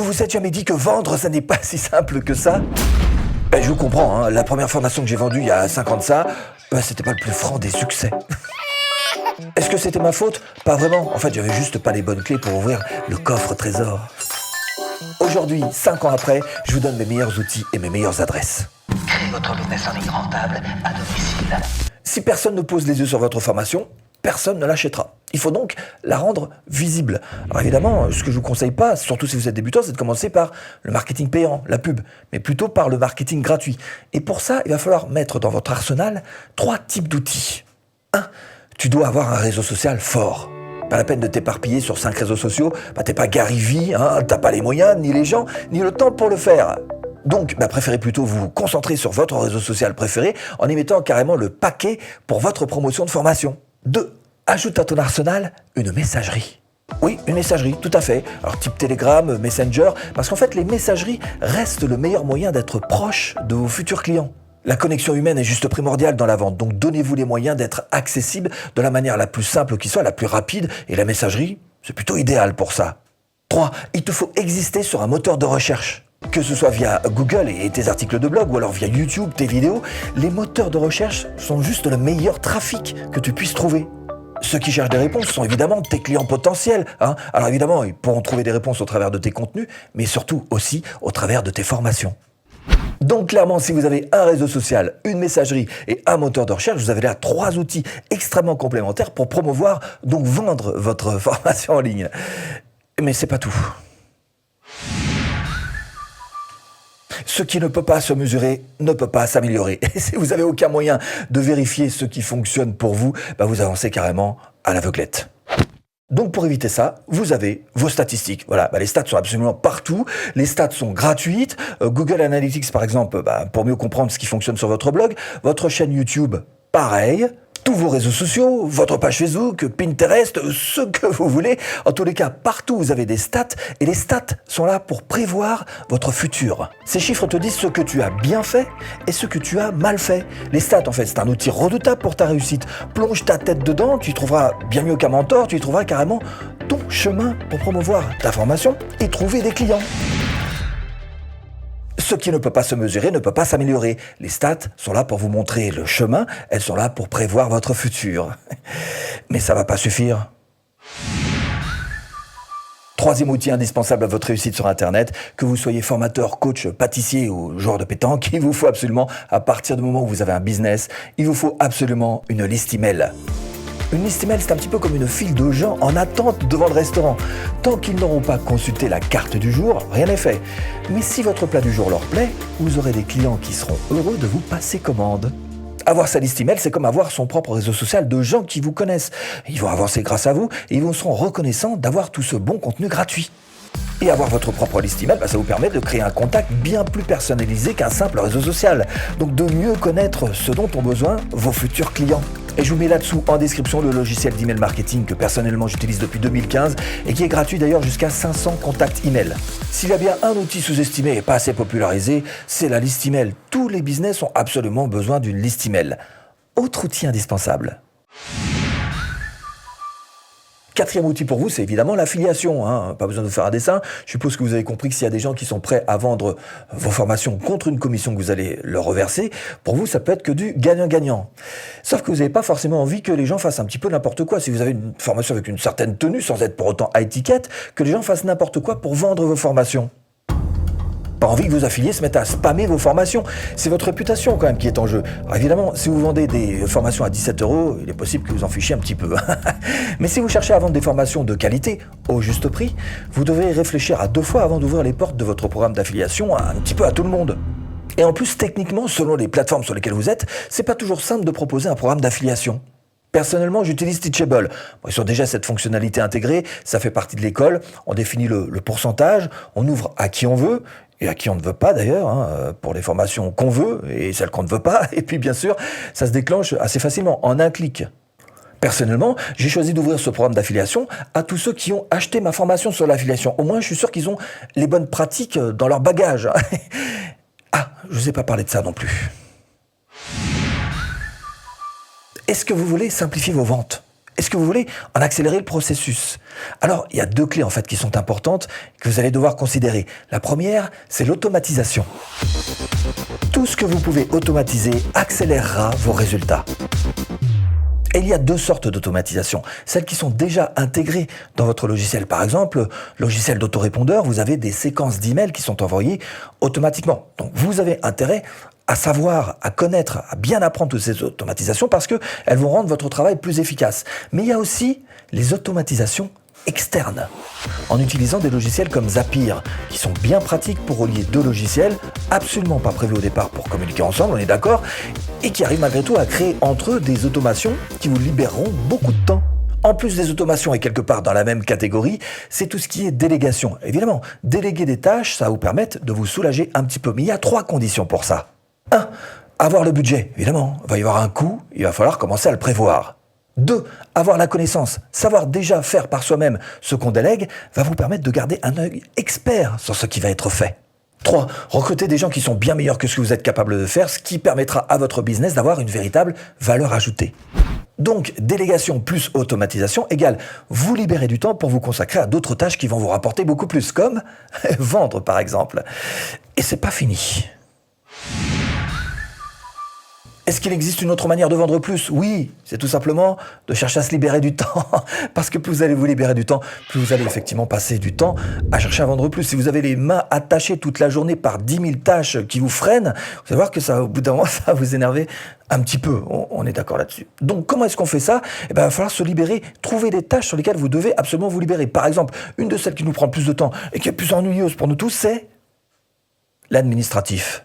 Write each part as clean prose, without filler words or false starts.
Vous vous êtes jamais dit que vendre, ça n'est pas si simple que ça? Je vous comprends, hein, la première formation que j'ai vendue il y a 5 ans de ça, c'était pas le plus franc des succès. Est-ce que c'était ma faute? Pas vraiment. En fait, j'avais juste pas les bonnes clés pour ouvrir le coffre trésor. Aujourd'hui, 5 ans après, je vous donne mes meilleurs outils et mes meilleures adresses. Créez votre business en ligne rentable à domicile. Si personne ne pose les yeux sur votre formation, personne ne l'achètera. Il faut donc la rendre visible. Alors évidemment, ce que je vous conseille pas, surtout si vous êtes débutant, c'est de commencer par le marketing payant, la pub, mais plutôt par le marketing gratuit. Et pour ça, il va falloir mettre dans votre arsenal 3 types d'outils. 1. Tu dois avoir un réseau social fort. Pas la peine de t'éparpiller sur 5 réseaux sociaux, t'es pas Gary Vee, t'as pas les moyens, ni les gens, ni le temps pour le faire. Donc, préférez plutôt vous concentrer sur votre réseau social préféré en y mettant carrément le paquet pour votre promotion de formation. 2. Ajoute à ton arsenal une messagerie. Oui, une messagerie, tout à fait. Alors type Telegram, Messenger, parce qu'en fait les messageries restent le meilleur moyen d'être proche de vos futurs clients. La connexion humaine est juste primordiale dans la vente, donc donnez-vous les moyens d'être accessible de la manière la plus simple qui soit, la plus rapide, et la messagerie, c'est plutôt idéal pour ça. 3. Il te faut exister sur un moteur de recherche. Que ce soit via Google et tes articles de blog ou alors via YouTube, tes vidéos, les moteurs de recherche sont juste le meilleur trafic que tu puisses trouver. Ceux qui cherchent des réponses sont évidemment tes clients potentiels. Alors évidemment, ils pourront trouver des réponses au travers de tes contenus, mais surtout aussi au travers de tes formations. Donc clairement, si vous avez un réseau social, une messagerie et un moteur de recherche, vous avez là 3 outils extrêmement complémentaires pour promouvoir, donc vendre votre formation en ligne. Mais c'est pas tout. Ce qui ne peut pas se mesurer ne peut pas s'améliorer. Et si vous n'avez aucun moyen de vérifier ce qui fonctionne pour vous, vous avancez carrément à l'aveuglette. Donc pour éviter ça, vous avez vos statistiques. Voilà, les stats sont absolument partout. Les stats sont gratuites. Google Analytics, par exemple, pour mieux comprendre ce qui fonctionne sur votre blog. Votre chaîne YouTube, pareil. Tous vos réseaux sociaux, votre page Facebook, Pinterest, ce que vous voulez. En tous les cas, partout vous avez des stats et les stats sont là pour prévoir votre futur. Ces chiffres te disent ce que tu as bien fait et ce que tu as mal fait. Les stats, en fait, c'est un outil redoutable pour ta réussite. Plonge ta tête dedans, tu y trouveras bien mieux qu'un mentor, tu y trouveras carrément ton chemin pour promouvoir ta formation et trouver des clients. Ce qui ne peut pas se mesurer ne peut pas s'améliorer. Les stats sont là pour vous montrer le chemin, elles sont là pour prévoir votre futur. Mais ça ne va pas suffire. 3e outil indispensable à votre réussite sur Internet, que vous soyez formateur, coach, pâtissier ou joueur de pétanque, il vous faut absolument, à partir du moment où vous avez un business, il vous faut absolument une liste email. Une liste email, c'est un petit peu comme une file de gens en attente devant le restaurant. Tant qu'ils n'auront pas consulté la carte du jour, rien n'est fait. Mais si votre plat du jour leur plaît, vous aurez des clients qui seront heureux de vous passer commande. Avoir sa liste email, c'est comme avoir son propre réseau social de gens qui vous connaissent. Ils vont avancer grâce à vous et ils vous seront reconnaissants d'avoir tout ce bon contenu gratuit. Et avoir votre propre liste email, ça vous permet de créer un contact bien plus personnalisé qu'un simple réseau social. Donc de mieux connaître ce dont ont besoin vos futurs clients. Et je vous mets là-dessous en description le logiciel d'email marketing que personnellement j'utilise depuis 2015 et qui est gratuit d'ailleurs jusqu'à 500 contacts email. S'il y a bien un outil sous-estimé et pas assez popularisé, c'est la liste email. Tous les business ont absolument besoin d'une liste email. Autre outil indispensable. 4e outil pour vous, c'est évidemment l'affiliation. Pas besoin de vous faire un dessin. Je suppose que vous avez compris que s'il y a des gens qui sont prêts à vendre vos formations contre une commission que vous allez leur reverser, pour vous, ça peut être que du gagnant-gagnant. Sauf que vous n'avez pas forcément envie que les gens fassent un petit peu n'importe quoi. Si vous avez une formation avec une certaine tenue, sans être pour autant high ticket, que les gens fassent n'importe quoi pour vendre vos formations. Pas envie que vos affiliés se mettent à spammer vos formations. C'est votre réputation quand même qui est en jeu. Alors évidemment, si vous vendez des formations à 17 €, il est possible que vous en fichiez un petit peu. Mais si vous cherchez à vendre des formations de qualité, au juste prix, vous devez réfléchir à 2 fois avant d'ouvrir les portes de votre programme d'affiliation un petit peu à tout le monde. Et en plus, techniquement, selon les plateformes sur lesquelles vous êtes, c'est pas toujours simple de proposer un programme d'affiliation. Personnellement, j'utilise Teachable. Ils ont déjà cette fonctionnalité intégrée, ça fait partie de l'école, on définit le pourcentage, on ouvre à qui on veut, et à qui on ne veut pas d'ailleurs, pour les formations qu'on veut et celles qu'on ne veut pas. Et puis bien sûr, ça se déclenche assez facilement, en un clic. Personnellement, j'ai choisi d'ouvrir ce programme d'affiliation à tous ceux qui ont acheté ma formation sur l'affiliation. Au moins, je suis sûr qu'ils ont les bonnes pratiques dans leur bagage. Ah, je ne vous ai pas parlé de ça non plus. Est-ce que vous voulez simplifier vos ventes ? Est-ce que vous voulez en accélérer le processus? Alors, il y a 2 clés en fait qui sont importantes que vous allez devoir considérer. La première, c'est l'automatisation. Tout ce que vous pouvez automatiser accélérera vos résultats. Et il y a 2 sortes d'automatisation. Celles qui sont déjà intégrées dans votre logiciel. Par exemple, logiciel d'autorépondeur, vous avez des séquences d'emails qui sont envoyées automatiquement. Donc vous avez intérêt à savoir, à connaître, à bien apprendre toutes ces automatisations parce qu'elles vont rendre votre travail plus efficace. Mais il y a aussi les automatisations externes, en utilisant des logiciels comme Zapier, qui sont bien pratiques pour relier 2 logiciels, absolument pas prévus au départ pour communiquer ensemble, on est d'accord, et qui arrivent malgré tout à créer entre eux des automations qui vous libéreront beaucoup de temps. En plus des automations et quelque part dans la même catégorie, c'est tout ce qui est délégation. Évidemment, déléguer des tâches, ça va vous permettre de vous soulager un petit peu. Mais il y a 3 conditions pour ça. 1. Avoir le budget. Évidemment, il va y avoir un coût, il va falloir commencer à le prévoir. 2. Avoir la connaissance. Savoir déjà faire par soi-même ce qu'on délègue va vous permettre de garder un œil expert sur ce qui va être fait. 3. Recruter des gens qui sont bien meilleurs que ce que vous êtes capable de faire, ce qui permettra à votre business d'avoir une véritable valeur ajoutée. Donc, délégation plus automatisation égale vous libérer du temps pour vous consacrer à d'autres tâches qui vont vous rapporter beaucoup plus, comme vendre par exemple. Et c'est pas fini. Est-ce qu'il existe une autre manière de vendre plus? Oui, c'est tout simplement de chercher à se libérer du temps. Parce que plus vous allez vous libérer du temps, plus vous allez effectivement passer du temps à chercher à vendre plus. Si vous avez les mains attachées toute la journée par 10 000 tâches qui vous freinent, vous allez voir que ça, au bout d'un moment, ça va vous énerver un petit peu. On est d'accord là-dessus. Donc, comment est-ce qu'on fait ça? Eh ben, il va falloir se libérer, trouver des tâches sur lesquelles vous devez absolument vous libérer. Par exemple, une de celles qui nous prend le plus de temps et qui est plus ennuyeuse pour nous tous, c'est l'administratif.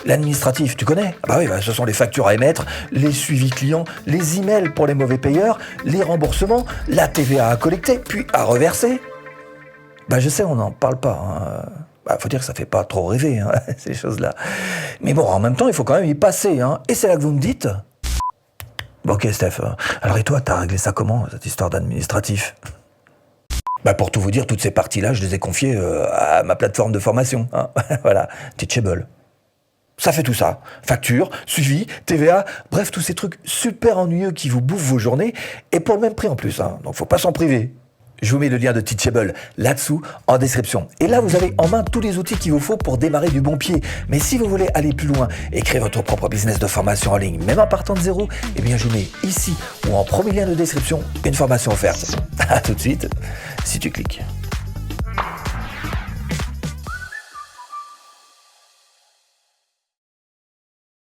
L'administratif, tu connais? Ah bah oui, ce sont les factures à émettre, les suivis clients, les emails pour les mauvais payeurs, les remboursements, la TVA à collecter, puis à reverser. Bah je sais, on n'en parle pas. Faut dire que ça fait pas trop rêver, ces choses-là. Mais bon, en même temps, il faut quand même y passer. Et c'est là que vous me dites... Bon, ok, Steph. Alors et toi, t'as réglé ça comment, cette histoire d'administratif? Bah pour tout vous dire, toutes ces parties-là, je les ai confiées à ma plateforme de formation. Voilà, Teachable. Ça fait tout ça. Facture, suivi, TVA, bref, tous ces trucs super ennuyeux qui vous bouffent vos journées, et pour le même prix en plus, donc faut pas s'en priver. Je vous mets le lien de Teachable là-dessous en description. Et là, vous avez en main tous les outils qu'il vous faut pour démarrer du bon pied. Mais si vous voulez aller plus loin et créer votre propre business de formation en ligne, même en partant de zéro, eh bien je vous mets ici ou en premier lien de description une formation offerte. À tout de suite, si tu cliques.